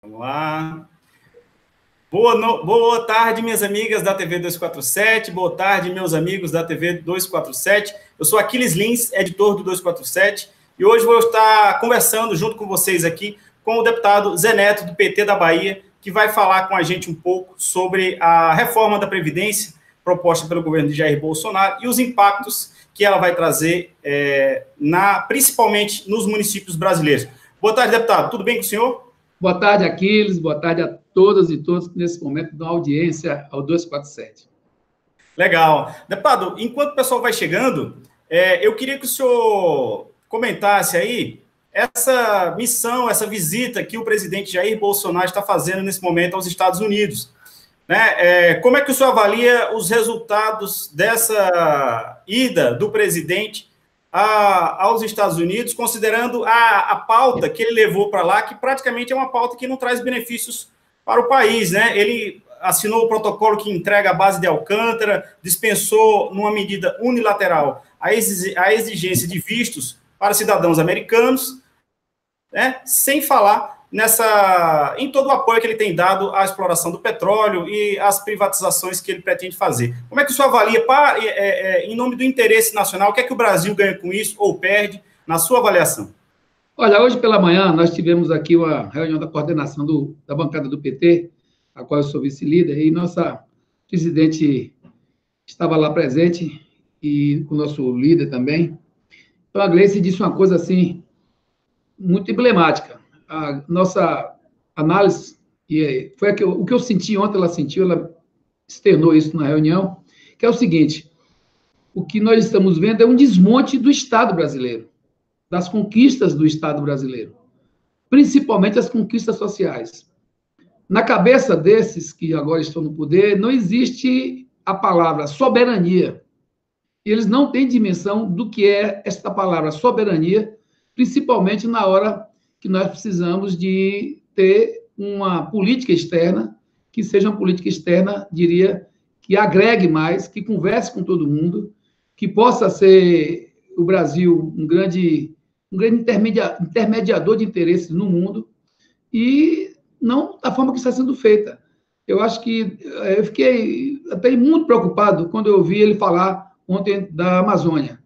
Vamos lá. Boa tarde, minhas amigas da TV 247. Boa tarde, meus amigos da TV 247. Eu sou Aquiles Lins, editor do 247, e hoje vou estar conversando junto com vocês aqui com o deputado Zé Neto, do PT da Bahia, que vai falar com a gente um pouco sobre a reforma da Previdência proposta pelo governo de Jair Bolsonaro e os impactos que ela vai trazer, principalmente nos municípios brasileiros. Boa tarde, deputado. Tudo bem com o senhor? Boa tarde, Aquiles. Boa tarde a todas e todos que, nesse momento, dão audiência ao 247. Legal. Deputado, enquanto o pessoal vai chegando, eu queria que o senhor comentasse aí essa missão, essa visita que o presidente Jair Bolsonaro está fazendo nesse momento aos Estados Unidos. Como é que o senhor avalia os resultados dessa ida do presidente aos Estados Unidos, considerando a pauta que ele levou para lá, que praticamente é uma pauta que não traz benefícios para o país, né? Ele assinou o protocolo que entrega a base de Alcântara, dispensou, numa medida unilateral, a exigência de vistos para cidadãos americanos, né? Sem falar em todo o apoio que ele tem dado à exploração do petróleo e às privatizações que ele pretende fazer. Como é que o senhor avalia, em nome do interesse nacional, o que é que o Brasil ganha com isso ou perde, na sua avaliação? Olha, hoje pela manhã nós tivemos aqui uma reunião da coordenação da bancada do PT, a qual eu sou vice-líder, e nossa presidente estava lá presente, e o nosso líder também. Então, a Gleice disse uma coisa assim, muito emblemática. A nossa análise, e foi o que eu senti ontem, ela sentiu, ela externou isso na reunião, que é o seguinte: o que nós estamos vendo é um desmonte do Estado brasileiro, das conquistas do Estado brasileiro, principalmente as conquistas sociais. Na cabeça desses que agora estão no poder, não existe a palavra soberania. Eles não têm dimensão do que é esta palavra soberania, principalmente na hora que nós precisamos de ter uma política externa, que seja uma política externa, diria, que agregue mais, que converse com todo mundo, que possa ser o Brasil um grande intermediador de interesses no mundo, e não da forma que está sendo feita. Eu acho que eu fiquei até muito preocupado quando eu ouvi ele falar ontem da Amazônia.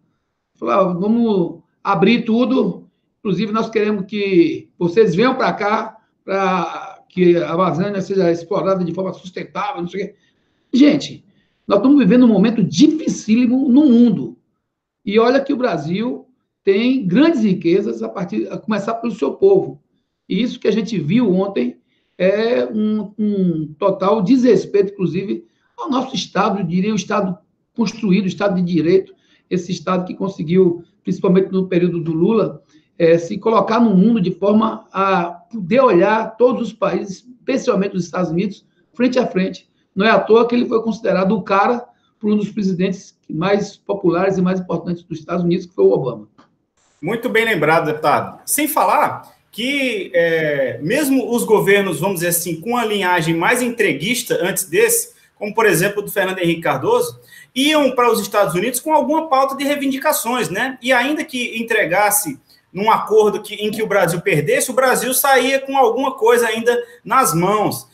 Falar, vamos abrir tudo. Inclusive, nós queremos que vocês venham para cá para que a Amazônia seja explorada de forma sustentável, não sei o quê. Gente, nós estamos vivendo um momento dificílimo no mundo. E olha que o Brasil tem grandes riquezas a começar pelo seu povo. E isso que a gente viu ontem é um total desrespeito, inclusive, ao nosso Estado, eu diria, o Estado construído, o Estado de Direito, esse Estado que conseguiu, principalmente no período do Lula, se colocar no mundo de forma a poder olhar todos os países, especialmente os Estados Unidos, frente a frente. Não é à toa que ele foi considerado o cara por um dos presidentes mais populares e mais importantes dos Estados Unidos, que foi o Obama. Muito bem lembrado, deputado. Sem falar que mesmo os governos, vamos dizer assim, com a linhagem mais entreguista antes desse, como, por exemplo, do Fernando Henrique Cardoso, iam para os Estados Unidos com alguma pauta de reivindicações, né? E ainda que entregasse num acordo em que o Brasil perdesse, o Brasil saía com alguma coisa ainda nas mãos.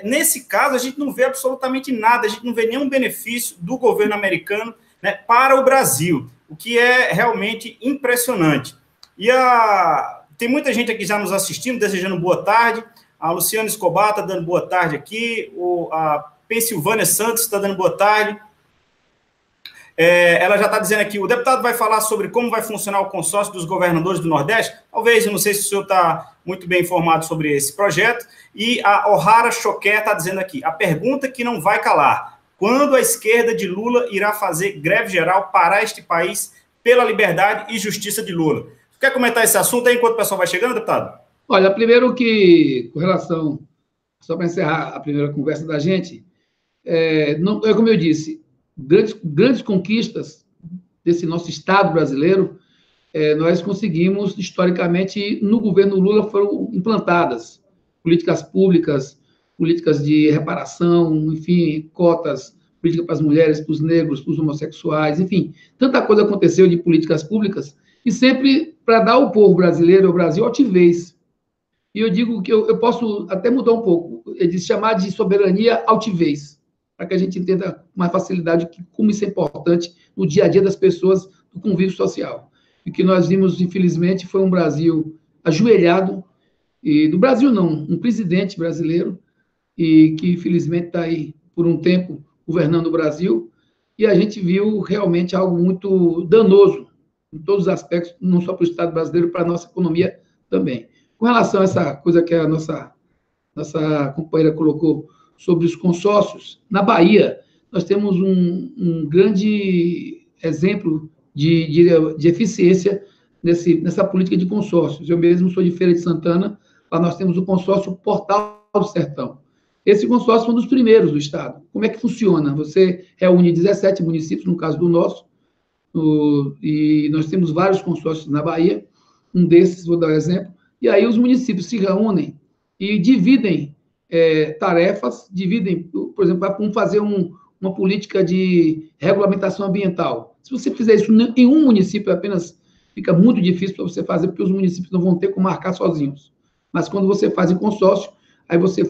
Nesse caso, a gente não vê absolutamente nada, a gente não vê nenhum benefício do governo americano, né, para o Brasil, o que é realmente impressionante. E tem muita gente aqui já nos assistindo, desejando boa tarde. A Luciana Escobar está dando boa tarde aqui, a Pensilvânia Santos está dando boa tarde. Ela já está dizendo aqui, o deputado vai falar sobre como vai funcionar o consórcio dos governadores do Nordeste. Talvez, eu não sei se o senhor está muito bem informado sobre esse projeto. E a O'Hara Choquer está dizendo aqui, a pergunta que não vai calar: quando a esquerda de Lula irá fazer greve geral para este país pela liberdade e justiça de Lula? Quer comentar esse assunto aí enquanto o pessoal vai chegando, deputado? Olha, primeiro que, com relação, só para encerrar a primeira conversa da gente, como eu disse, grandes conquistas desse nosso Estado brasileiro, nós conseguimos, historicamente, no governo Lula foram implantadas políticas públicas, políticas de reparação, enfim, cotas, política para as mulheres, para os negros, para os homossexuais, enfim, tanta coisa aconteceu de políticas públicas, e sempre para dar ao povo brasileiro, ao Brasil, altivez. E eu digo que eu posso até mudar um pouco, de chamar de soberania altivez, para que a gente entenda com mais facilidade como isso é importante no dia a dia das pessoas, no convívio social. E o que nós vimos, infelizmente, foi um Brasil ajoelhado, e do Brasil não, um presidente brasileiro, e que infelizmente está aí por um tempo governando o Brasil, e a gente viu realmente algo muito danoso em todos os aspectos, não só para o Estado brasileiro, para a nossa economia também. Com relação a essa coisa que a nossa companheira colocou sobre os consórcios, na Bahia, nós temos um grande exemplo de eficiência nessa política de consórcios. Eu mesmo sou de Feira de Santana, lá nós temos o consórcio Portal do Sertão. Esse consórcio foi um dos primeiros do Estado. Como é que funciona? Você reúne 17 municípios, no caso do nosso, e nós temos vários consórcios na Bahia, um desses, vou dar um exemplo, e aí os municípios se reúnem e dividem tarefas, por exemplo, vamos fazer uma política de regulamentação ambiental. Se você fizer isso em um município apenas, fica muito difícil para você fazer, porque os municípios não vão ter como marcar sozinhos. Mas quando você faz em consórcio, aí você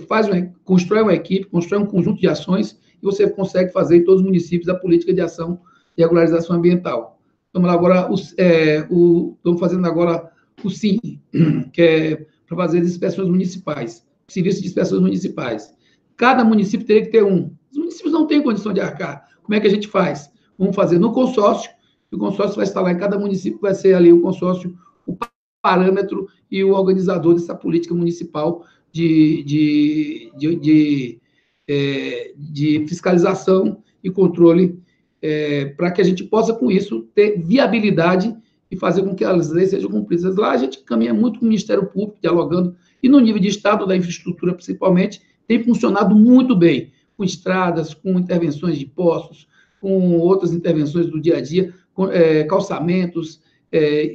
constrói uma equipe, constrói um conjunto de ações e você consegue fazer em todos os municípios a política de ação de regularização ambiental. Estamos fazendo agora o SIM, que é para fazer as inspeções municipais, serviço de inspeções municipais. Cada município teria que ter um. Os municípios não têm condição de arcar. Como é que a gente faz? Vamos fazer no consórcio, e o consórcio vai estar lá em cada município, vai ser ali o consórcio, o parâmetro e o organizador dessa política municipal de fiscalização e controle, para que a gente possa, com isso, ter viabilidade e fazer com que as leis sejam cumpridas. Lá a gente caminha muito com o Ministério Público, dialogando, e no nível de Estado, da infraestrutura principalmente, tem funcionado muito bem, com estradas, com intervenções de postos, com outras intervenções do dia a dia, com calçamentos,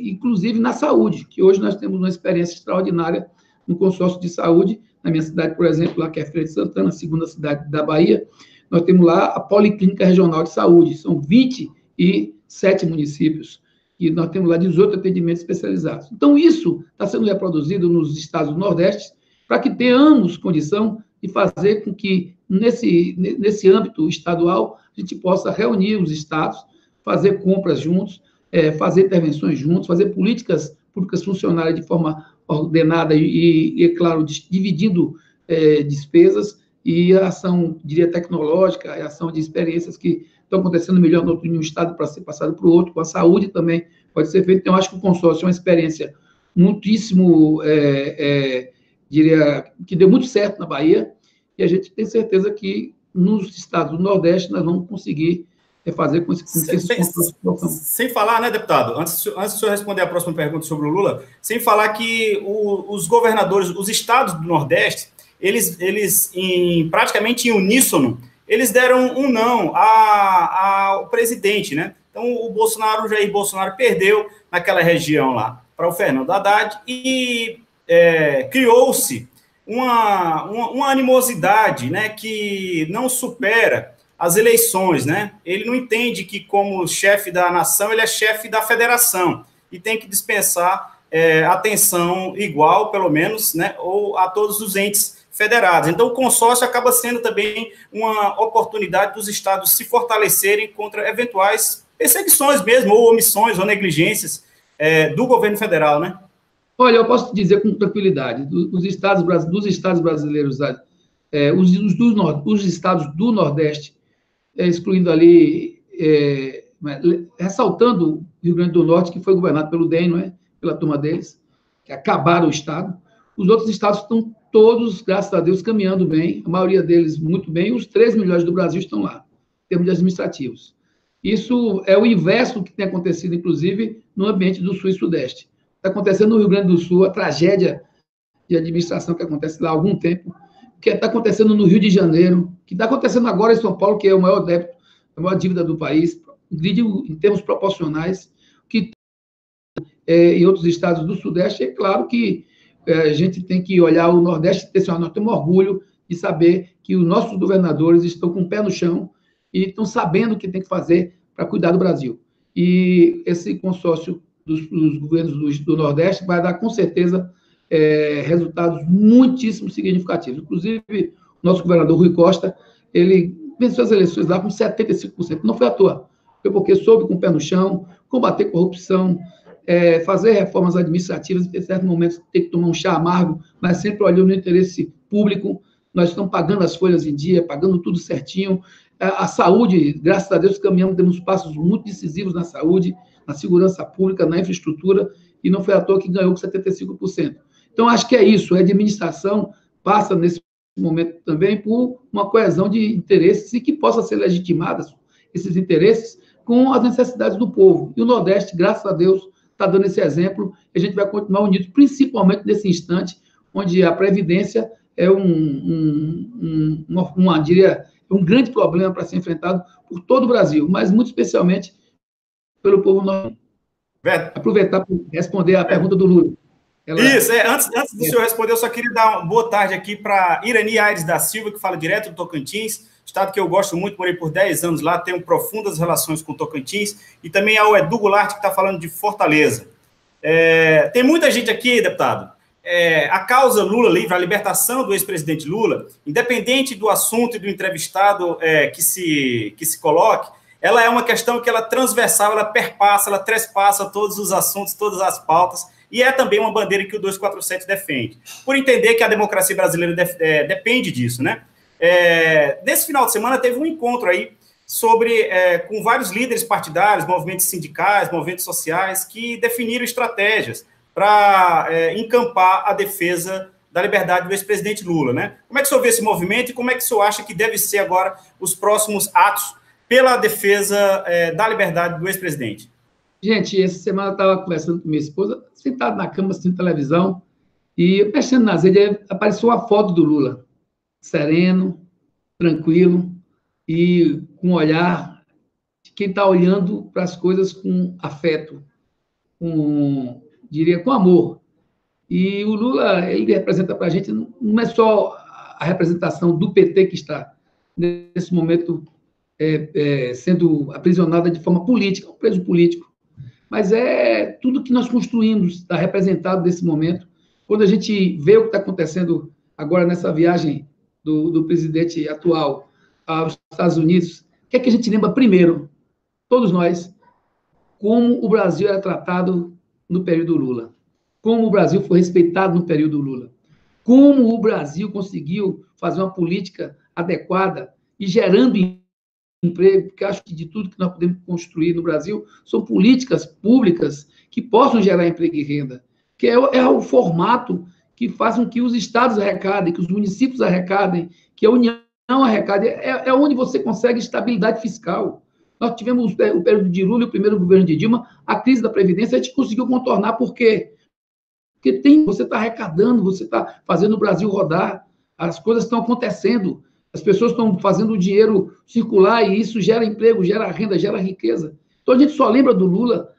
inclusive na saúde, que hoje nós temos uma experiência extraordinária no consórcio de saúde, na minha cidade, por exemplo, lá que é Feira de Santana, a segunda cidade da Bahia, nós temos lá a Policlínica Regional de Saúde, são 27 municípios, e nós temos lá 18 atendimentos especializados. Então, isso está sendo reproduzido nos estados do Nordeste, para que tenhamos condição de fazer com que, nesse âmbito estadual, a gente possa reunir os estados, fazer compras juntos, fazer intervenções juntos, fazer políticas públicas funcionarem de forma ordenada e claro, dividindo despesas, e a ação, diria, tecnológica, a ação de experiências que estão acontecendo melhor no um estado para ser passado para o outro, com a saúde também pode ser feito. Então, eu acho que o consórcio é uma experiência muitíssimo, diria, que deu muito certo na Bahia, e a gente tem certeza que nos estados do Nordeste nós vamos conseguir fazer com que esses consórcios... Sem falar, né, deputado, antes do senhor responder a próxima pergunta sobre o Lula, sem falar que os governadores, os estados do Nordeste, eles praticamente em uníssono, eles deram um não ao presidente, né? Então, o Jair Bolsonaro perdeu naquela região lá para o Fernando Haddad e criou-se uma animosidade, né, que não supera as eleições, né? Ele não entende que, como chefe da nação, ele é chefe da federação e tem que dispensar atenção igual, pelo menos, né, ou a todos os entes federados. Então, o consórcio acaba sendo também uma oportunidade dos estados se fortalecerem contra eventuais perseguições mesmo, ou omissões, ou negligências do governo federal, né? Olha, eu posso dizer com tranquilidade, dos estados brasileiros, os estados do Nordeste, excluindo ali, ressaltando o Rio Grande do Norte, que foi governado pelo DEM, não é? Pela turma deles, que acabaram o estado. Os outros estados estão todos, graças a Deus, caminhando bem, a maioria deles muito bem, os 3 melhores do Brasil estão lá, em termos de administrativos. Isso é o inverso do que tem acontecido, inclusive, no ambiente do Sul e Sudeste. Está acontecendo no Rio Grande do Sul a tragédia de administração que acontece lá há algum tempo, que está acontecendo no Rio de Janeiro, que está acontecendo agora em São Paulo, que é o maior débito, a maior dívida do país, em termos proporcionais, que em outros estados do Sudeste. É claro que a gente tem que olhar o Nordeste e dizer assim, nós temos orgulho de saber que os nossos governadores estão com o pé no chão e estão sabendo o que tem que fazer para cuidar do Brasil. E esse consórcio dos governos do Nordeste vai dar, com certeza, resultados muitíssimo significativos. Inclusive, o nosso governador Rui Costa, ele venceu as eleições lá com 75%. Não foi à toa, foi porque soube com o pé no chão, combater corrupção, fazer reformas administrativas, em certos momentos ter que tomar um chá amargo, mas sempre olhando no interesse público. Nós estamos pagando as folhas em dia, pagando tudo certinho. A saúde, graças a Deus, caminhamos, temos passos muito decisivos na saúde, na segurança pública, na infraestrutura, e não foi à toa que ganhou com 75%. Então, acho que é isso, a administração passa nesse momento também por uma coesão de interesses e que possa ser legitimadas esses interesses com as necessidades do povo. E o Nordeste, graças a Deus, está dando esse exemplo, e a gente vai continuar unido, principalmente nesse instante, onde a Previdência é um grande problema para ser enfrentado por todo o Brasil, mas muito especialmente pelo povo nordestino. Aproveitar para responder a pergunta do Lula. Isso, antes do senhor responder, eu só queria dar uma boa tarde aqui para Irani Aires da Silva, que fala direto do Tocantins, estado que eu gosto muito, morei por 10 anos lá, tenho profundas relações com o Tocantins, e também ao Edu Goulart, que está falando de Fortaleza. Tem muita gente aqui, deputado. A causa Lula livre, a libertação do ex-presidente Lula, independente do assunto e do entrevistado que se coloque, ela é uma questão que ela é transversal, ela perpassa, ela trespassa todos os assuntos, todas as pautas, e é também uma bandeira que o 247 defende, por entender que a democracia brasileira depende disso, né? Nesse final de semana teve um encontro aí com vários líderes partidários, movimentos sindicais, movimentos sociais, que definiram estratégias para encampar a defesa da liberdade do ex-presidente Lula, né? Como é que o senhor vê esse movimento e como é que o senhor acha que deve ser agora os próximos atos pela defesa da liberdade do ex-presidente? Gente, essa semana eu estava conversando com minha esposa, sentado na cama, assistindo televisão, e mexendo nas redes, apareceu uma foto do Lula, sereno, tranquilo, e com um olhar de quem está olhando para as coisas com afeto, diria, com amor. E o Lula, ele representa para a gente, não é só a representação do PT que está, nesse momento, sendo aprisionada de forma política, um preso político, mas é tudo que nós construímos, está representado nesse momento. Quando a gente vê o que está acontecendo agora nessa viagem do presidente atual aos Estados Unidos, o que é que a gente lembra primeiro, todos nós, como o Brasil era tratado no período Lula, como o Brasil foi respeitado no período Lula, como o Brasil conseguiu fazer uma política adequada e gerando emprego, porque acho que de tudo que nós podemos construir no Brasil são políticas públicas que possam gerar emprego e renda, que é o formato que faz com que os estados arrecadem, que os municípios arrecadem, que a União arrecade, é onde você consegue estabilidade fiscal. Nós tivemos o período de Lula e o primeiro governo de Dilma, a crise da Previdência, a gente conseguiu contornar, por quê? Porque você está arrecadando, você está fazendo o Brasil rodar, as coisas estão acontecendo, as pessoas estão fazendo o dinheiro circular e isso gera emprego, gera renda, gera riqueza. Então, a gente só lembra do Lula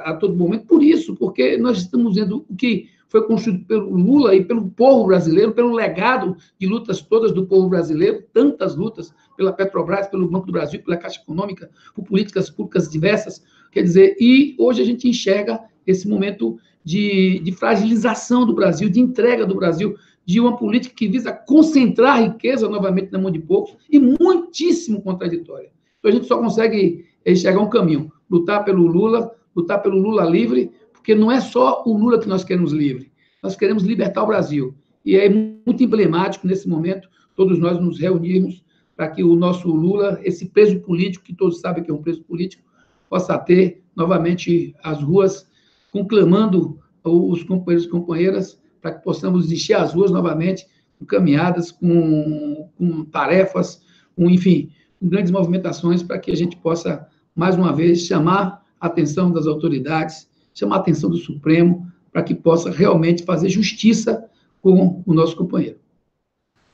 a todo momento por isso, porque nós estamos vendo o que foi construído pelo Lula e pelo povo brasileiro, pelo legado de lutas todas do povo brasileiro, tantas lutas pela Petrobras, pelo Banco do Brasil, pela Caixa Econômica, por políticas públicas diversas, quer dizer, e hoje a gente enxerga esse momento de fragilização do Brasil, de entrega do Brasil, de uma política que visa concentrar a riqueza novamente na mão de poucos e muitíssimo contraditória. Então, a gente só consegue enxergar um caminho, lutar pelo Lula livre, porque não é só o Lula que nós queremos livre, nós queremos libertar o Brasil. E é muito emblemático, nesse momento, todos nós nos reunirmos para que o nosso Lula, esse preso político, que todos sabem que é um preso político, possa ter novamente as ruas, conclamando os companheiros e companheiras para que possamos encher as ruas novamente, com caminhadas, com tarefas, enfim, com grandes movimentações, para que a gente possa, mais uma vez, chamar a atenção das autoridades, chamar a atenção do Supremo, para que possa realmente fazer justiça com o nosso companheiro.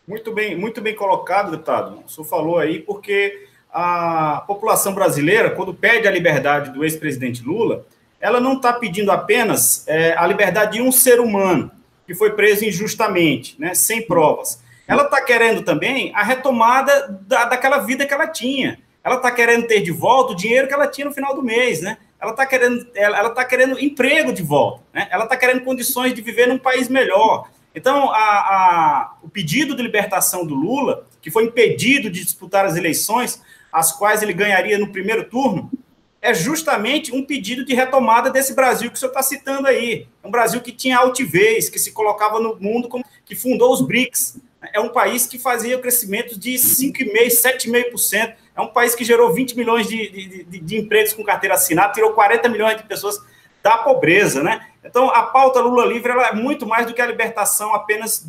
Muito bem colocado, deputado. O senhor falou aí, porque a população brasileira, quando pede a liberdade do ex-presidente Lula, ela não está pedindo apenas a liberdade de um ser humano que foi preso injustamente, né, sem provas. Ela está querendo também a retomada daquela vida que ela tinha. Ela está querendo ter de volta o dinheiro que ela tinha no final do mês, né? ela tá querendo emprego de volta, né? Ela está querendo condições de viver num país melhor. Então, o pedido de libertação do Lula, que foi impedido de disputar as eleições, as quais ele ganharia no primeiro turno, é justamente um pedido de retomada desse Brasil que o senhor está citando aí. Um Brasil que tinha altivez, que se colocava no mundo, que fundou os BRICS. É um país que fazia crescimento de 5,5%, 7,5%. É um país que gerou 20 milhões de empregos com carteira assinada, tirou 40 milhões de pessoas da pobreza, né? Então, a pauta Lula livre ela é muito mais do que a libertação apenas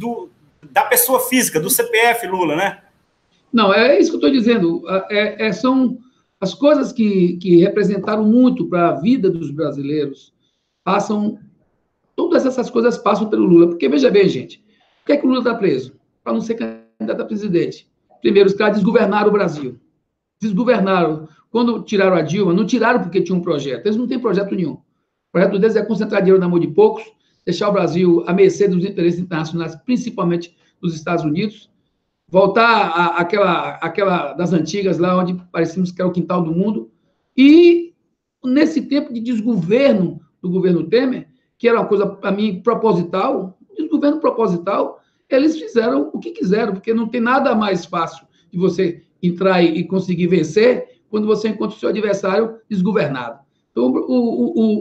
da pessoa física, do CPF Lula, né? Não, é isso que eu estou dizendo. São as coisas que representaram muito para a vida dos brasileiros, todas essas coisas passam pelo Lula. Porque, veja bem, gente, por que é que o Lula está preso? Para não ser candidato a presidente. Primeiro, os caras desgovernaram o Brasil. Desgovernaram. Quando tiraram a Dilma, não tiraram porque tinha um projeto. Eles não têm projeto nenhum. O projeto deles é concentrar dinheiro na mão de poucos, deixar o Brasil à mercê dos interesses internacionais, principalmente dos Estados Unidos, voltar àquela das antigas, lá onde parecíamos que era o quintal do mundo. E, nesse tempo de desgoverno do governo Temer, que era uma coisa, para mim, proposital, desgoverno proposital, eles fizeram o que quiseram, porque não tem nada mais fácil de você entrar e conseguir vencer quando você encontra o seu adversário desgovernado. Então,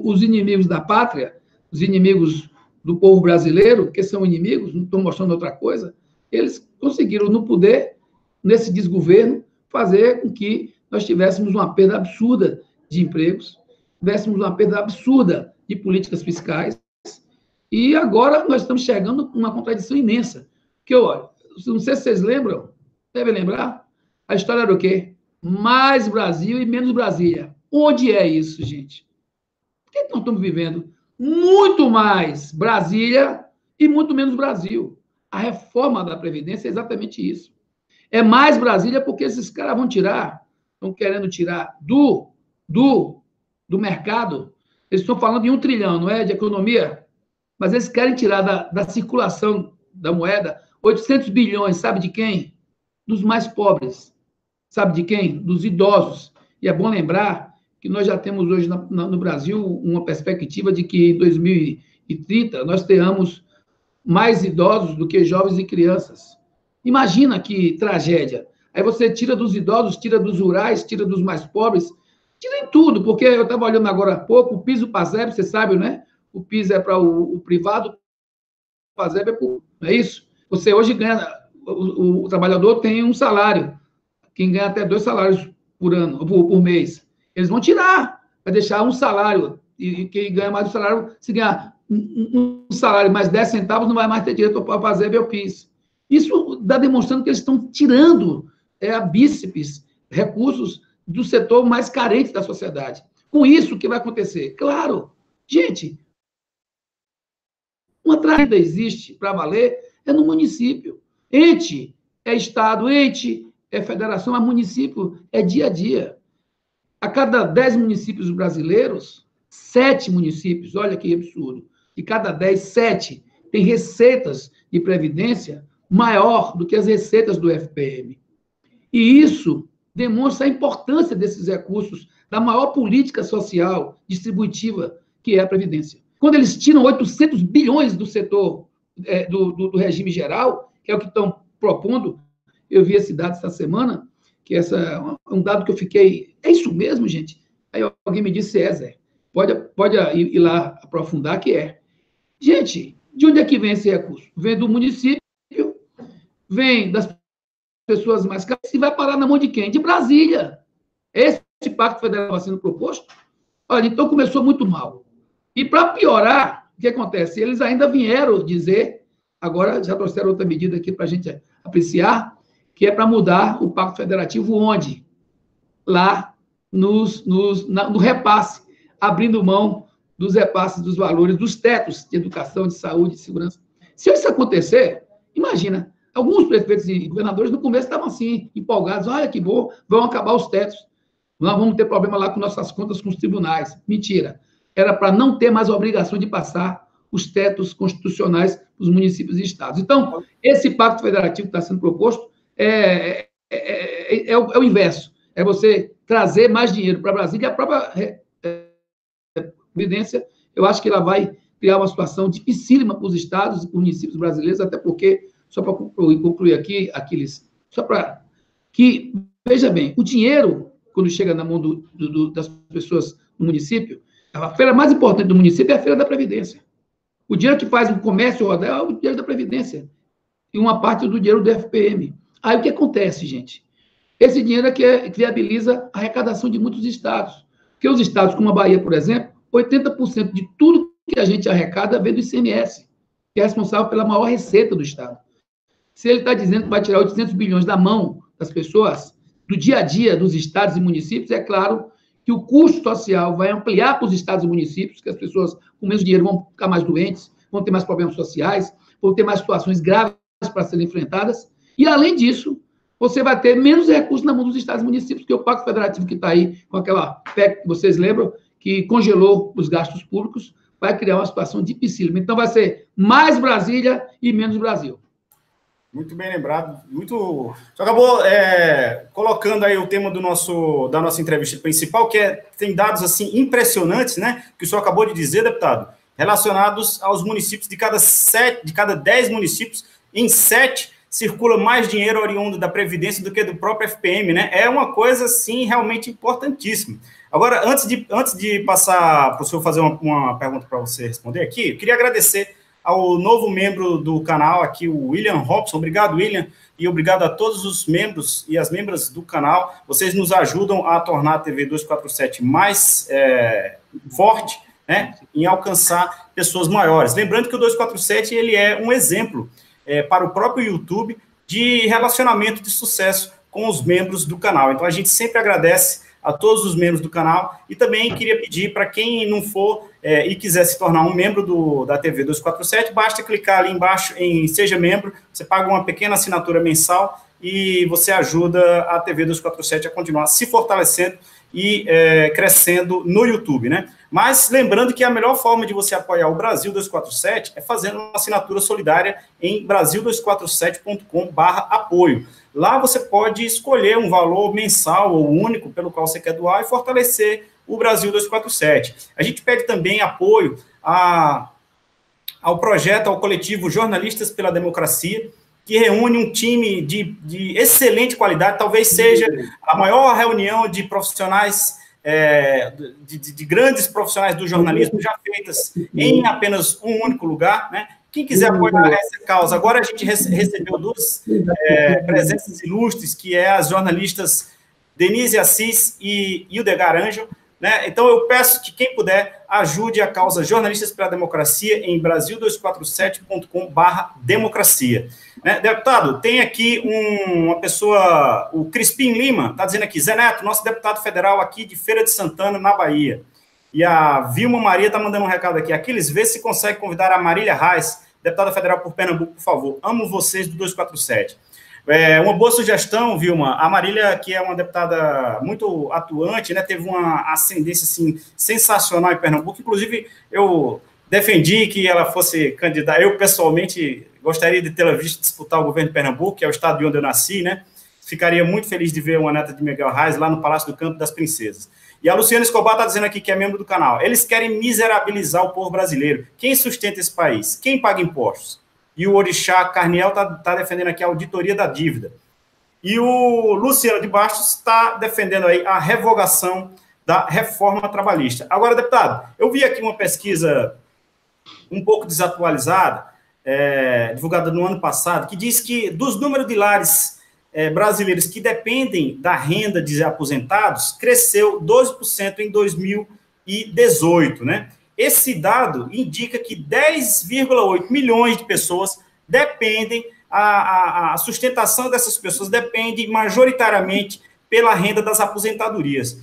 os inimigos da pátria, os inimigos do povo brasileiro, que são inimigos, não estou mostrando outra coisa, eles conseguiram, no poder, nesse desgoverno, fazer com que nós tivéssemos uma perda absurda de empregos, tivéssemos uma perda absurda de políticas fiscais, e agora nós estamos chegando a uma contradição imensa. Que, olha, não sei se vocês lembram, devem lembrar, a história era o quê? Mais Brasil e menos Brasília. Onde é isso, gente? Por que nós estamos vivendo muito mais Brasília e muito menos Brasil? A reforma da Previdência é exatamente isso. É mais Brasília porque esses caras estão querendo tirar do mercado. Eles estão falando em 1 trilhão, não é, de economia? Mas eles querem tirar da circulação da moeda 800 bilhões, sabe de quem? Dos mais pobres. Sabe de quem? Dos idosos. E é bom lembrar que nós já temos hoje no Brasil uma perspectiva de que em 2030 nós tenhamos mais idosos do que jovens e crianças. Imagina que tragédia. Aí você tira dos idosos, tira dos rurais, tira dos mais pobres, tira em tudo, porque eu estava olhando agora há pouco, o PIS e o PASEB, você sabe, né? O PIS é para o privado, o PASEB é para o... Não é isso? Você hoje ganha... O trabalhador tem um salário. Quem ganha até 2 salários por ano, por mês. Eles vão tirar, vai deixar um salário. E quem ganha mais do salário, se ganhar um salário mais 10 centavos, não vai mais ter direito para fazer o PIS. Isso está demonstrando que eles estão tirando a bíceps, recursos do setor mais carente da sociedade. Com isso, o que vai acontecer? Claro, gente, uma tragédia existe para valer é no município. Ente é Estado, ente é federação, mas município é dia a dia. A cada 10 municípios brasileiros, 7 municípios, olha que absurdo, de cada 10, 7 têm receitas de previdência maior do que as receitas do FPM. E isso demonstra a importância desses recursos da maior política social distributiva, que é a Previdência. Quando eles tiram 800 bilhões do setor do regime geral, que é o que estão propondo, eu vi esse dado essa semana, que é um dado que eu fiquei... É isso mesmo, gente? Aí alguém me disse, Zé, pode ir lá aprofundar, que é. Gente, de onde é que vem esse recurso? Vem do município, vem das pessoas mais caras, e vai parar na mão de quem? De Brasília. Esse pacto federal está sendo proposto? Olha, então começou muito mal. E para piorar, o que acontece? Eles ainda vieram dizer, agora já trouxeram outra medida aqui para a gente apreciar, que é para mudar o pacto federativo onde? Lá no repasse, abrindo mão dos repasses dos valores, dos tetos de educação, de saúde, de segurança. Se isso acontecer, imagina, alguns prefeitos e governadores no começo estavam assim, empolgados, olha que bom, vão acabar os tetos, nós vamos ter problema lá com nossas contas com os tribunais. Mentira. Era para não ter mais a obrigação de passar os tetos constitucionais para os municípios e estados. Então, esse pacto federativo que está sendo proposto é o inverso. É você trazer mais dinheiro para Brasília e a própria Previdência, eu acho que ela vai criar uma situação dificílima para os estados e para os municípios brasileiros, até porque, só para concluir aqui, Aquiles, só para que, veja bem, o dinheiro, quando chega na mão das pessoas no município, a feira mais importante do município é a feira da Previdência. O dinheiro que faz o comércio rodar é o dinheiro da Previdência e uma parte do dinheiro do FPM. Aí o que acontece, gente? Esse dinheiro é que viabiliza a arrecadação de muitos estados. Porque os estados, como a Bahia, por exemplo, 80% de tudo que a gente arrecada vem do ICMS, que é responsável pela maior receita do estado. Se ele está dizendo que vai tirar 800 bilhões da mão das pessoas, do dia a dia dos estados e municípios, é claro que o custo social vai ampliar para os estados e municípios, que as pessoas com menos dinheiro vão ficar mais doentes, vão ter mais problemas sociais, vão ter mais situações graves para serem enfrentadas, e, além disso, você vai ter menos recursos na mão dos estados e municípios, porque o Pacto Federativo que está aí, com aquela PEC que vocês lembram, que congelou os gastos públicos, vai criar uma situação dificílima. Então, vai ser mais Brasília e menos Brasil. Muito bem lembrado. Muito. Você acabou colocando aí o tema da nossa entrevista principal, que tem dados assim impressionantes, né? Que o senhor acabou de dizer, deputado, relacionados aos municípios. De cada 10 municípios, em 7 circula mais dinheiro oriundo da Previdência do que do próprio FPM, né? É uma coisa, assim, realmente importantíssima. Agora, antes de passar para o senhor fazer uma pergunta para você responder aqui, eu queria agradecer ao novo membro do canal aqui, o William Robson. Obrigado, William, e obrigado a todos os membros e as membras do canal. Vocês nos ajudam a tornar a TV 247 mais forte, né, em alcançar pessoas maiores. Lembrando que o 247 ele é um exemplo para o próprio YouTube de relacionamento de sucesso com os membros do canal. Então, a gente sempre agradece a todos os membros do canal, e também queria pedir para quem não for e quiser se tornar um membro da TV 247, basta clicar ali embaixo em Seja Membro, você paga uma pequena assinatura mensal e você ajuda a TV 247 a continuar se fortalecendo e crescendo no YouTube, né? Mas lembrando que a melhor forma de você apoiar o Brasil 247 é fazendo uma assinatura solidária em brasil247.com/apoio. Lá você pode escolher um valor mensal ou único pelo qual você quer doar e fortalecer o Brasil 247. A gente pede também apoio ao projeto, ao coletivo Jornalistas pela Democracia, que reúne um time de excelente qualidade, talvez seja a maior reunião de profissionais, de grandes profissionais do jornalismo já feitas em apenas um único lugar, né? Quem quiser apoiar essa causa, agora a gente recebeu duas presenças ilustres, que é as jornalistas Denise Assis e Hildegard Angel, né? Então, eu peço que quem puder ajude a causa Jornalistas pela Democracia em brasil247.com/democracia. Né? Deputado, tem aqui uma pessoa, o Crispim Lima, está dizendo aqui, Zé Neto, nosso deputado federal aqui de Feira de Santana, na Bahia. E a Vilma Maria está mandando um recado aqui. Aquiles, vê se consegue convidar a Marília Reis, deputada federal por Pernambuco, por favor. Amo vocês do 247. Uma boa sugestão, Vilma. A Marília, que é uma deputada muito atuante, né, teve uma ascendência assim, sensacional em Pernambuco. Inclusive, eu defendi que ela fosse candidata. Eu, pessoalmente, gostaria de tê-la visto disputar o governo de Pernambuco, que é o estado de onde eu nasci, né? Ficaria muito feliz de ver uma neta de Miguel Reis lá no Palácio do Campo das Princesas. E a Luciana Escobar está dizendo aqui que é membro do canal. Eles querem miserabilizar o povo brasileiro. Quem sustenta esse país? Quem paga impostos? E o Orixá Carniel está defendendo aqui a auditoria da dívida. E o Luciano de Bastos está defendendo aí a revogação da reforma trabalhista. Agora, deputado, eu vi aqui uma pesquisa um pouco desatualizada, divulgada no ano passado, que diz que dos números de lares brasileiros que dependem da renda de aposentados, cresceu 12% em 2018, né? Esse dado indica que 10,8 milhões de pessoas dependem, a sustentação dessas pessoas depende majoritariamente pela renda das aposentadorias.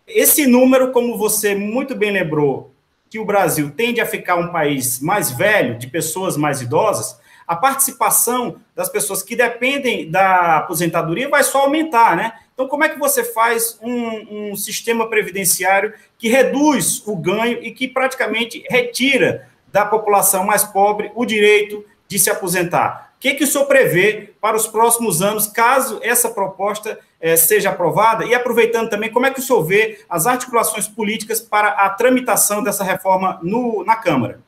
Esse número, como você muito bem lembrou, que o Brasil tende a ficar um país mais velho, de pessoas mais idosas, a participação das pessoas que dependem da aposentadoria vai só aumentar, né? Então, como é que você faz um sistema previdenciário que reduz o ganho e que praticamente retira da população mais pobre o direito de se aposentar? que o senhor prevê para os próximos anos, caso essa proposta seja aprovada? E aproveitando também, como é que o senhor vê as articulações políticas para a tramitação dessa reforma na Câmara?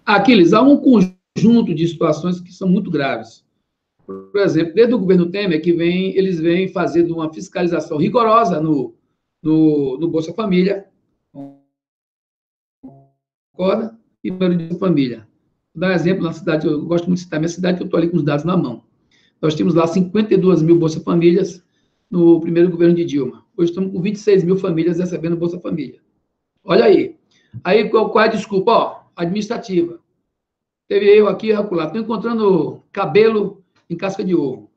Aquiles, há um conjunto de situações que são muito graves. Por exemplo, desde o governo Temer, eles vêm fazendo uma fiscalização rigorosa no Bolsa Família, concorda? E no Bolsa Família. Vou dar um exemplo na cidade, eu gosto muito de citar minha cidade, que eu estou ali com os dados na mão. Nós tínhamos lá 52 mil Bolsa Famílias no primeiro governo de Dilma. Hoje estamos com 26 mil famílias recebendo Bolsa Família. Olha aí. Aí, qual é a desculpa? Ó, administrativa. Teve eu aqui, acolá. Estou encontrando cabelo em casca de ovo.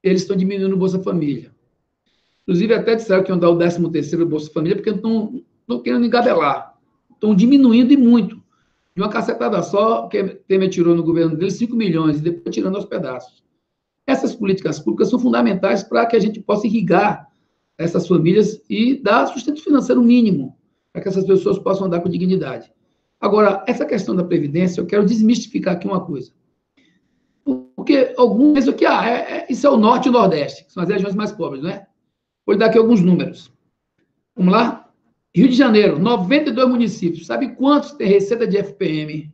Eles estão diminuindo o Bolsa Família. Inclusive, até disseram que iam dar o 13º Bolsa Família, porque estão querendo engabelar. Estão diminuindo e muito. De uma cacetada só, que Temer tirou no governo dele 5 milhões, e depois tirando aos pedaços. Essas políticas públicas são fundamentais para que a gente possa irrigar essas famílias e dar sustento financeiro mínimo, para que essas pessoas possam andar com dignidade. Agora, essa questão da Previdência, eu quero desmistificar aqui uma coisa. Porque alguns pensam que isso é o Norte e o Nordeste, que são as regiões mais pobres, não é? Vou dar aqui alguns números. Vamos lá? Rio de Janeiro, 92 municípios. Sabe quantos tem receita de FPM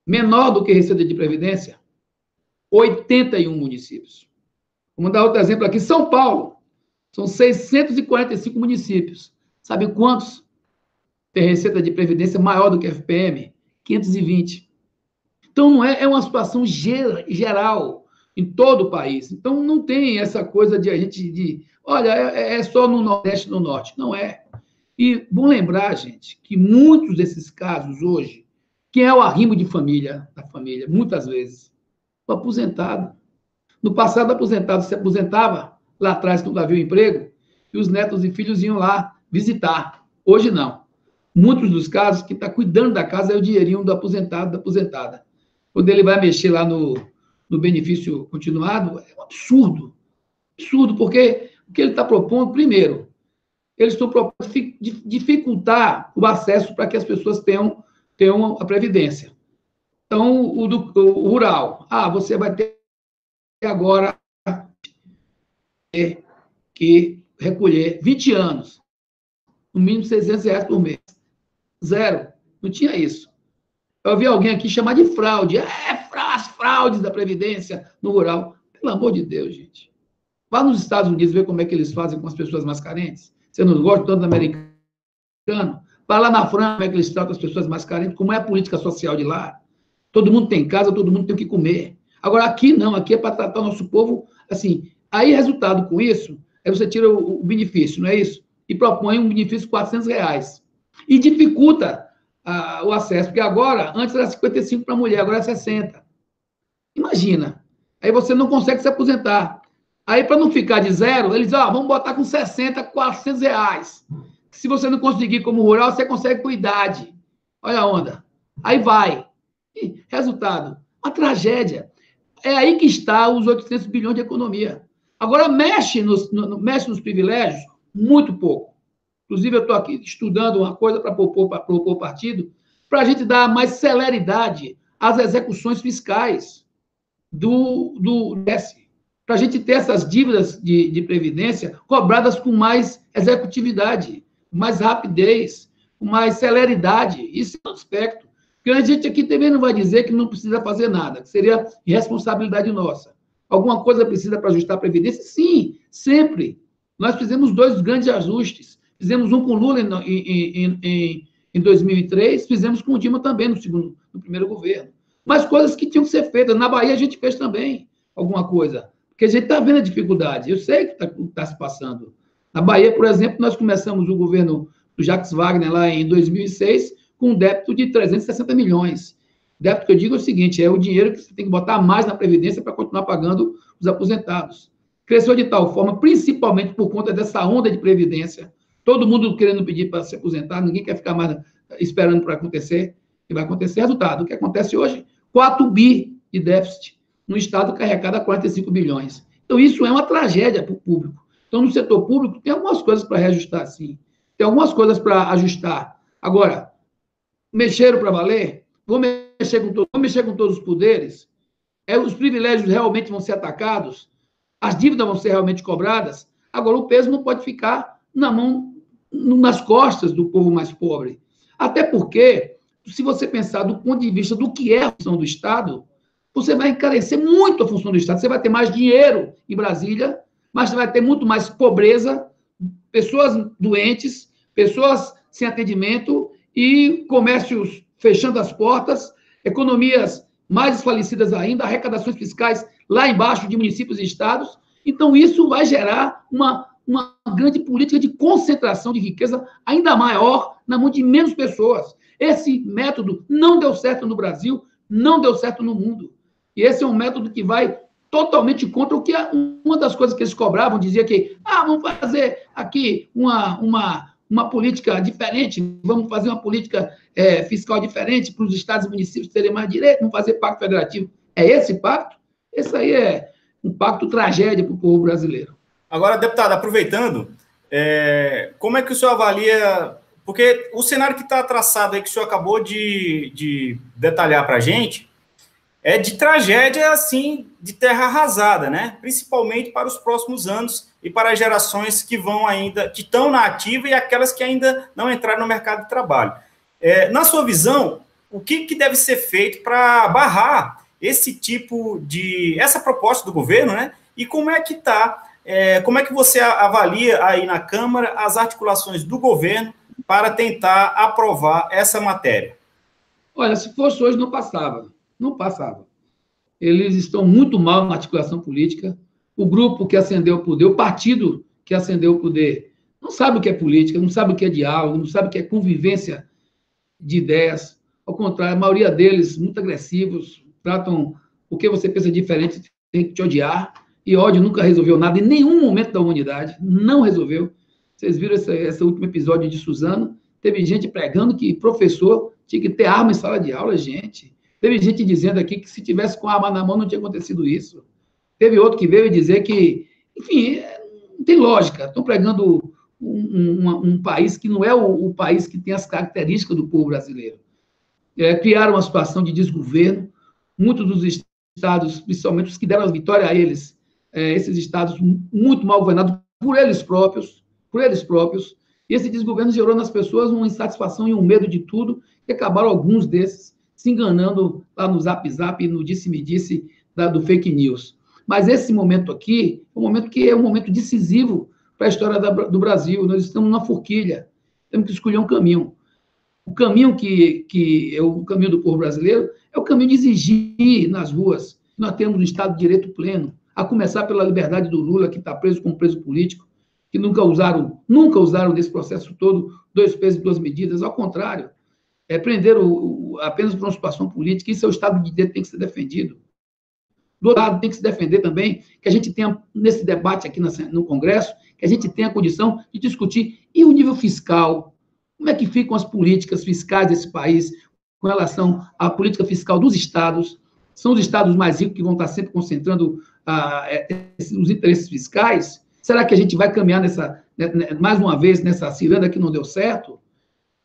menor do que receita de Previdência? 81 municípios. Vamos dar outro exemplo aqui. São Paulo, são 645 municípios. Sabe quantos tem receita de Previdência maior do que FPM? 520. Então, não é uma situação geral em todo o país. Então, não tem essa coisa de a gente olha, é só no Nordeste e no Norte. Não é. E bom lembrar, gente, que muitos desses casos hoje, quem é o arrimo de família, da família, muitas vezes, o aposentado. No passado, o aposentado se aposentava, lá atrás, quando havia o emprego, e os netos e filhos iam lá visitar. Hoje, não. Muitos dos casos, quem está cuidando da casa é o dinheirinho do aposentado, da aposentada. Quando ele vai mexer lá no benefício continuado, é um absurdo. Absurdo, porque o que ele está propondo, primeiro, eles estão propondo dificultar o acesso para que as pessoas tenham a previdência. Então, o rural, você vai ter agora que recolher 20 anos, no mínimo R$600 por mês. Zero. Não tinha isso. Eu vi alguém aqui chamar de fraude. As fraudes da Previdência no rural. Pelo amor de Deus, gente. Vá nos Estados Unidos ver como é que eles fazem com as pessoas mais carentes. Você não gosta tanto do americano? Vai lá na França, como é que eles tratam as pessoas mais carentes, como é a política social de lá. Todo mundo tem casa, todo mundo tem o que comer. Agora, aqui não, aqui é para tratar o nosso povo assim. Aí, resultado com isso, aí você tira o benefício, não é isso? E propõe um benefício de R$400. E dificulta o acesso, porque agora, antes era 55 para a mulher, agora é 60. Imagina. Aí você não consegue se aposentar. Aí, para não ficar de zero, eles dizem, vamos botar com 60, R$400. Se você não conseguir como rural, você consegue com idade. Olha a onda. Aí vai. E, resultado, uma tragédia. É aí que está os 800 bilhões de economia. Agora, mexe nos privilégios muito pouco. Inclusive, eu estou aqui estudando uma coisa para propor o partido, para a gente dar mais celeridade às execuções fiscais do S. Para a gente ter essas dívidas de previdência cobradas com mais executividade, com mais rapidez, com mais celeridade. Isso é um aspecto. Porque a gente aqui também não vai dizer que não precisa fazer nada, que seria irresponsabilidade nossa. Alguma coisa precisa para ajustar a Previdência? Sim, sempre. Nós fizemos 2 grandes ajustes. Fizemos um com o Lula em 2003, fizemos com o Dilma também no primeiro governo. Mas coisas que tinham que ser feitas. Na Bahia a gente fez também alguma coisa. Porque a gente está vendo a dificuldade. Eu sei que está se passando. Na Bahia, por exemplo, nós começamos o governo do Jacques Wagner lá em 2006 com um débito de 360 milhões. Débito que eu digo é o seguinte, é o dinheiro que você tem que botar mais na Previdência para continuar pagando os aposentados. Cresceu de tal forma, principalmente por conta dessa onda de Previdência, todo mundo querendo pedir para se aposentar, ninguém quer ficar mais esperando para acontecer, e vai acontecer. Resultado, o que acontece hoje? 4 bi de déficit, no Estado que arrecada 45 bilhões. Então, isso é uma tragédia para o público. Então, no setor público, tem algumas coisas para reajustar, sim. Tem algumas coisas para ajustar. Agora, mexeram para valer? Vou mexer com todos os poderes? Os privilégios realmente vão ser atacados? As dívidas vão ser realmente cobradas? Agora, o peso não pode ficar na mão, nas costas do povo mais pobre. Até porque, se você pensar do ponto de vista do que é a função do Estado, você vai encarecer muito a função do Estado. Você vai ter mais dinheiro em Brasília, mas você vai ter muito mais pobreza, pessoas doentes, pessoas sem atendimento e comércios fechando as portas, economias mais desfalecidas ainda, arrecadações fiscais lá embaixo de municípios e estados. Então, isso vai gerar uma grande política de concentração de riqueza ainda maior na mão de menos pessoas. Esse método não deu certo no Brasil, não deu certo no mundo. E esse é um método que vai totalmente contra o que uma das coisas que eles cobravam, dizia que vamos fazer aqui uma política diferente, vamos fazer uma política fiscal diferente para os estados e municípios terem mais direito, vamos fazer pacto federativo. É esse pacto? Esse aí é um pacto tragédia para o povo brasileiro. Agora, deputado, aproveitando, como é que o senhor avalia, porque o cenário que está traçado aí, que o senhor acabou de detalhar para a gente, é de tragédia, assim, de terra arrasada, né? Principalmente para os próximos anos e para as gerações que estão na ativa e aquelas que ainda não entraram no mercado de trabalho. Na sua visão, o que deve ser feito para barrar essa proposta do governo, né? E como é que está, como é que você avalia aí na Câmara as articulações do governo para tentar aprovar essa matéria? Olha, se fosse hoje, não passava. Não passava. Eles estão muito mal na articulação política. O grupo que ascendeu ao poder, o partido que ascendeu ao poder, não sabe o que é política, não sabe o que é diálogo, não sabe o que é convivência de ideias. Ao contrário, a maioria deles, muito agressivos, tratam o que você pensa diferente, tem que te odiar. E ódio nunca resolveu nada, em nenhum momento da humanidade, não resolveu. Vocês viram esse último episódio de Suzano? Teve gente pregando que professor tinha que ter arma em sala de aula, gente. Teve gente dizendo aqui que se tivesse com a arma na mão não tinha acontecido isso. Teve outro que veio dizer que, enfim, não tem lógica. Estão pregando um país que não é o país que tem as características do povo brasileiro. Criaram uma situação de desgoverno. Muitos dos estados, principalmente os que deram a vitória a eles, esses estados muito mal governados por eles próprios, e esse desgoverno gerou nas pessoas uma insatisfação e um medo de tudo, e acabaram alguns desses se enganando lá no Zap Zap, no disse-me-disse do fake news. Mas esse momento aqui é um momento decisivo para a história do Brasil. Nós estamos na forquilha, temos que escolher um caminho. O caminho que é o caminho do povo brasileiro é o caminho de exigir nas ruas que nós temos um Estado de Direito pleno, a começar pela liberdade do Lula, que está preso como preso político, que nunca usaram nesse processo todo 2 pesos e 2 medidas, ao contrário, prenderam apenas por uma situação política. Isso é o Estado de Direito que tem que ser defendido. Do outro lado, tem que se defender também que a gente tenha, nesse debate aqui no Congresso, que a gente tenha a condição de discutir e o nível fiscal, como é que ficam as políticas fiscais desse país com relação à política fiscal dos estados. São os estados mais ricos que vão estar sempre concentrando os interesses fiscais. Será que a gente vai caminhar mais uma vez nessa ciranda que não deu certo?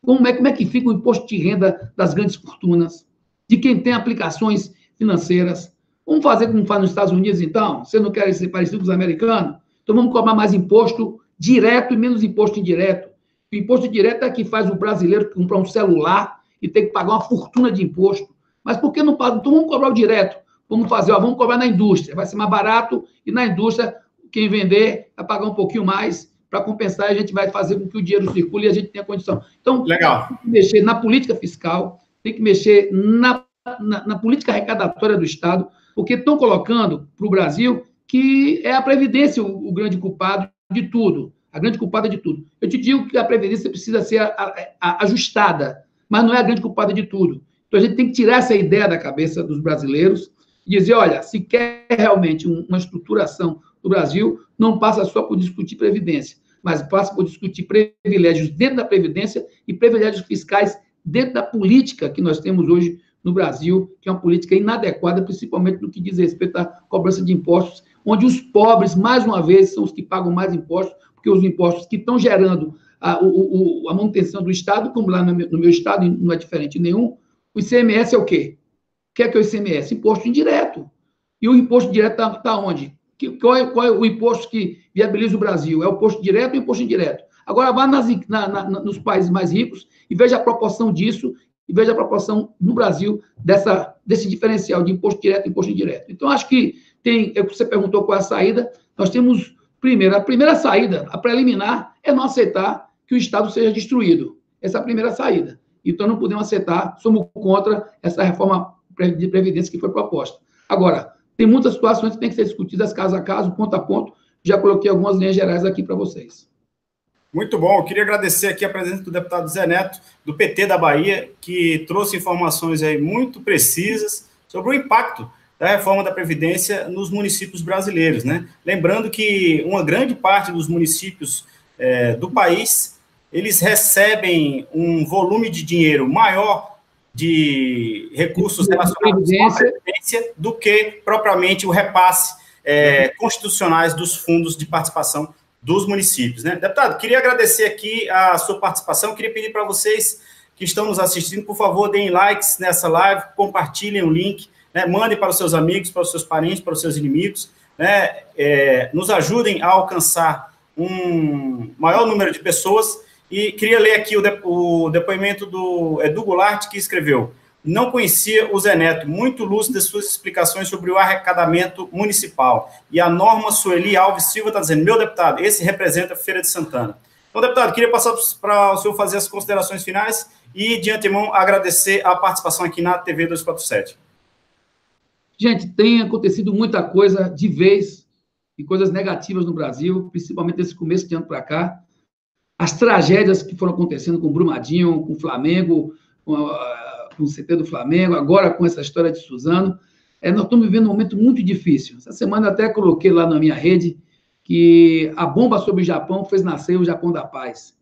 Como é que fica o imposto de renda das grandes fortunas, de quem tem aplicações financeiras? Vamos fazer como faz nos Estados Unidos, então? Você não quer ser parecido com os americanos? Então vamos cobrar mais imposto direto e menos imposto indireto. O imposto direto é que faz o brasileiro comprar um celular e ter que pagar uma fortuna de imposto. Mas por que não paga? Então vamos cobrar o direto. Vamos cobrar na indústria. Vai ser mais barato e na indústria quem vender vai pagar um pouquinho mais para compensar, a gente vai fazer com que o dinheiro circule e a gente tenha condição. Então, legal. Tem que mexer na política fiscal, tem que mexer na política arrecadatória do Estado, porque estão colocando para o Brasil que é a Previdência o grande culpado de tudo, a grande culpada de tudo. Eu te digo que a Previdência precisa ser ajustada, mas não é a grande culpada de tudo. Então, a gente tem que tirar essa ideia da cabeça dos brasileiros e dizer, olha, se quer realmente uma estruturação do Brasil, não passa só por discutir Previdência, mas passa por discutir privilégios dentro da Previdência e privilégios fiscais dentro da política que nós temos hoje no Brasil, que é uma política inadequada, principalmente no que diz respeito à cobrança de impostos, onde os pobres, mais uma vez, são os que pagam mais impostos, porque os impostos que estão gerando a manutenção do Estado, como lá no meu Estado, não é diferente nenhum, o ICMS é o quê? O que é o ICMS? Imposto indireto. E o imposto direto está onde? Qual é o imposto que viabiliza o Brasil? É o imposto direto ou o imposto indireto? Agora, vá nos países mais ricos e veja a proporção disso, e veja a proporção no Brasil desse diferencial de imposto direto e imposto indireto. Então, acho que você perguntou qual é a saída, nós temos, a primeira saída, a preliminar, é não aceitar que o Estado seja destruído. Essa é a primeira saída. Então, não podemos aceitar, somos contra essa reforma de Previdência que foi proposta. Agora, tem muitas situações que têm que ser discutidas caso a caso, ponto a ponto. Já coloquei algumas linhas gerais aqui para vocês. Muito bom. Eu queria agradecer aqui a presença do deputado Zé Neto, do PT da Bahia, que trouxe informações aí muito precisas sobre o impacto da reforma da Previdência nos municípios brasileiros, né? Lembrando que uma grande parte dos municípios do país, eles recebem um volume de dinheiro maior de recursos relacionados com a Previdência do que propriamente o repasse constitucionais dos fundos de participação dos municípios, né? Deputado, queria agradecer aqui a sua participação, queria pedir para vocês que estão nos assistindo, por favor, deem likes nessa live, compartilhem o link, né? Mandem para os seus amigos, para os seus parentes, para os seus inimigos, né? Nos ajudem a alcançar um maior número de pessoas. E queria ler aqui o depoimento do Edu Goulart, que escreveu: não conhecia o Zé Neto, muito lúcidas suas explicações sobre o arrecadamento municipal. E a Norma Sueli Alves Silva está dizendo: meu deputado, esse representa a Feira de Santana. Então, deputado, queria passar para o senhor fazer as considerações finais e, de antemão, agradecer a participação aqui na TV 247. Gente, tem acontecido muita coisa de vez, e coisas negativas no Brasil, principalmente nesse começo de ano para cá. As tragédias que foram acontecendo com o Brumadinho, com o Flamengo, com o CT do Flamengo, agora com essa história de Suzano, nós estamos vivendo um momento muito difícil. Essa semana até coloquei lá na minha rede que a bomba sobre o Japão fez nascer o Japão da Paz,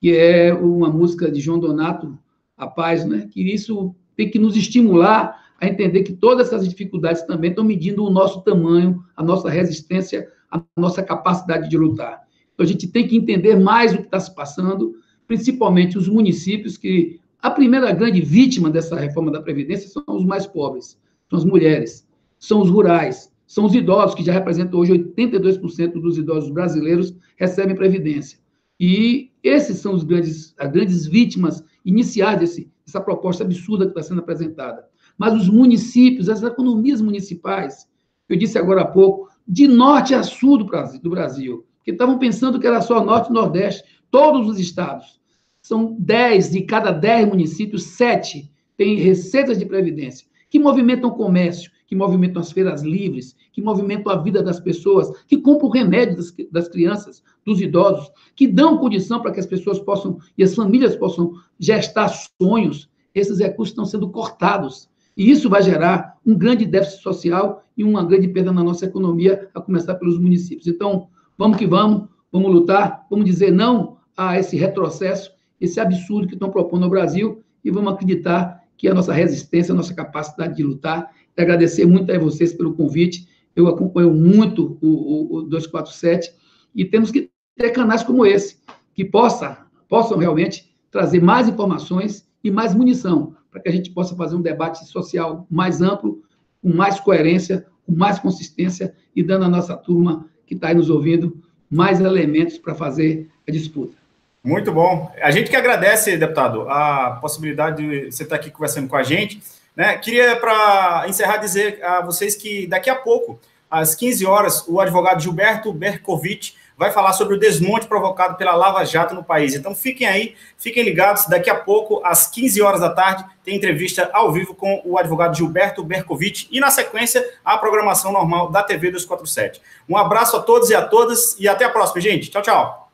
que é uma música de João Donato, A Paz, né? Que isso tem que nos estimular a entender que todas essas dificuldades também estão medindo o nosso tamanho, a nossa resistência, a nossa capacidade de lutar. Então, a gente tem que entender mais o que está se passando, principalmente os municípios que a primeira grande vítima dessa reforma da Previdência são os mais pobres, são as mulheres, são os rurais, são os idosos, que já representam hoje 82% dos idosos brasileiros recebem Previdência. E esses são as grandes vítimas iniciais dessa proposta absurda que está sendo apresentada. Mas os municípios, as economias municipais, eu disse agora há pouco, de norte a sul do Brasil, porque estavam pensando que era só norte e nordeste, todos os estados. São 10 de cada 10 municípios, 7 têm receitas de previdência, que movimentam o comércio, que movimentam as feiras livres, que movimentam a vida das pessoas, que compram o remédio das crianças, dos idosos, que dão condição para que as pessoas possam, e as famílias possam gestar sonhos. Esses recursos estão sendo cortados. E isso vai gerar um grande déficit social e uma grande perda na nossa economia, a começar pelos municípios. Então, vamos que vamos lutar, vamos dizer não a esse retrocesso, esse absurdo que estão propondo ao Brasil, e vamos acreditar que a nossa resistência, a nossa capacidade de lutar, e agradecer muito a vocês pelo convite. Eu acompanho muito o 247, e temos que ter canais como esse, que possam realmente trazer mais informações e mais munição, para que a gente possa fazer um debate social mais amplo, com mais coerência, com mais consistência, e dando à nossa turma que está aí nos ouvindo mais elementos para fazer a disputa. Muito bom. A gente que agradece, deputado, a possibilidade de você estar aqui conversando com a gente, né? Queria, para encerrar, dizer a vocês que daqui a pouco, às 15 horas, o advogado Gilberto Berkovitch vai falar sobre o desmonte provocado pela Lava Jato no país. Então, fiquem aí, fiquem ligados. Daqui a pouco, às 15 horas da tarde, tem entrevista ao vivo com o advogado Gilberto Berkovitch e, na sequência, a programação normal da TV 247. Um abraço a todos e a todas e até a próxima, gente. Tchau, tchau.